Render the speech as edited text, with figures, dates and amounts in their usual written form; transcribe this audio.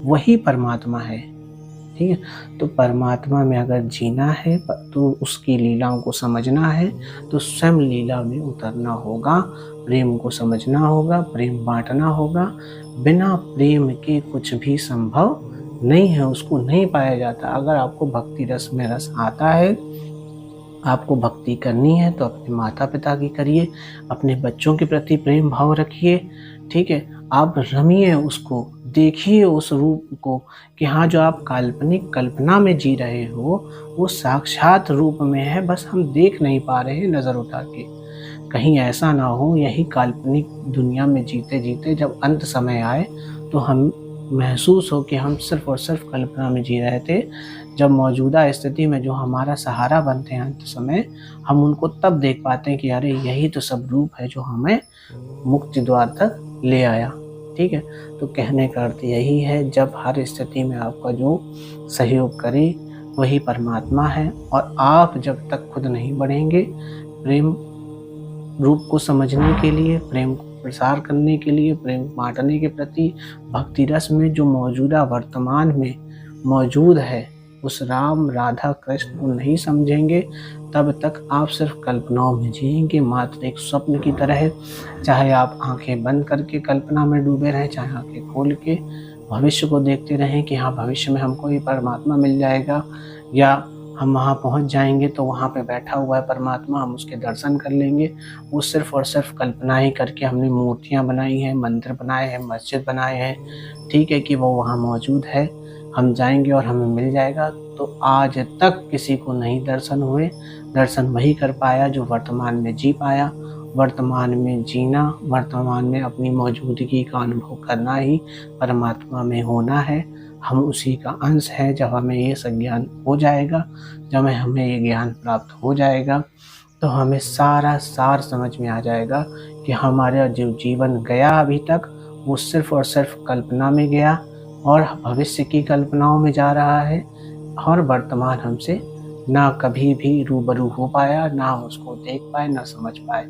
वही परमात्मा है। ठीक है? तो परमात्मा में अगर जीना है तो उसकी लीलाओं को समझना है, तो स्वयं लीला में उतरना होगा, प्रेम को समझना होगा, प्रेम बाँटना होगा। बिना प्रेम के कुछ भी संभव नहीं है, उसको नहीं पाया जाता। अगर आपको भक्ति रस में रस आता है, आपको भक्ति करनी है तो अपने माता-पिता की करिए, अपने बच्चों के प्रति प्रेम भाव रखिए, ठीक है? आप रमिए उसको, देखिए उस रूप को कि हाँ, जो आप काल्पनिक कल्पना में जी रहे हो, वो साक्षात रूप में है, बस हम देख नहीं पा रहे हैं नज़र उठा के। कहीं ऐसा ना हो यही काल्पनिक दुनिया में जीते-जीते जब अंत समय आए, तो हम महसूस हो कि हम सिर्फ़ और सिर्फ़ कल्पना में जी रहे थे। जब मौजूदा स्थिति में जो हमारा सहारा बनते हैं अंत समय, हम उनको तब देख पाते हैं कि अरे! यही तो सब रूप है जो हमें मुक्ति द्वार तक ले आया। ठीक है? तो कहने का अर्थ यही है, जब हर स्थिति में आपका जो सहयोग करे वही परमात्मा है, और आप जब तक खुद नहीं बढ़ेंगे, प्रेम रूप को समझने के लिए, प्रेम को प्रसार करने के लिए, प्रेम बाँटने के प्रति, भक्ति रस में जो मौजूदा वर्तमान में मौजूद है, उस राम, राधा, कृष्ण को नहीं समझेंगे, तब तक आप सिर्फ़ कल्पनाओं में जिएँगे, मात्र एक स्वप्न की तरह। चाहे आप आँखें बंद करके कल्पना में डूबे रहें, चाहे आँखें खोल के भविष्य को देखते रहें कि हाँ, भविष्य में हमको ये परमात्मा मिल जाएगा, या हम वहाँ पहुँच जाएँगे तो वहाँ पे बैठा हुआ है परमात्मा, हम उसके दर्शन कर लेंगे। वो सिर्फ़ और सिर्फ़ कल्पना ही करके हमने मूर्तियाँ बनाई हैं, मंदिर बनाए हैं, मस्जिद बनाए हैं, ठीक है, कि वो वहाँ मौजूद है, हम जाएँगे और हमें मिल जाएगा। तो आज तक किसी को नहीं दर्शन हुए, दर्शन वही कर पाया जो वर्तमान में जी पाया। वर्तमान में जीना, वर्तमान में अपनी मौजूदगी का अनुभव करना ही परमात्मा में होना है। हम उसी का अंश हैं। जब हमें ये संज्ञान हो जाएगा, जब हमें ये ज्ञान प्राप्त हो जाएगा, तो हमें सारा सार समझ में आ जाएगा कि हमारा जो जीवन गया अभी तक, वो सिर्फ़ और सिर्फ़ कल्पना में गया, और भविष्य की कल्पनाओं में जा रहा है, और वर्तमान हमसे ना कभी भी रूबरू हो पाया, ना हम उसको देख पाए, ना समझ पाए।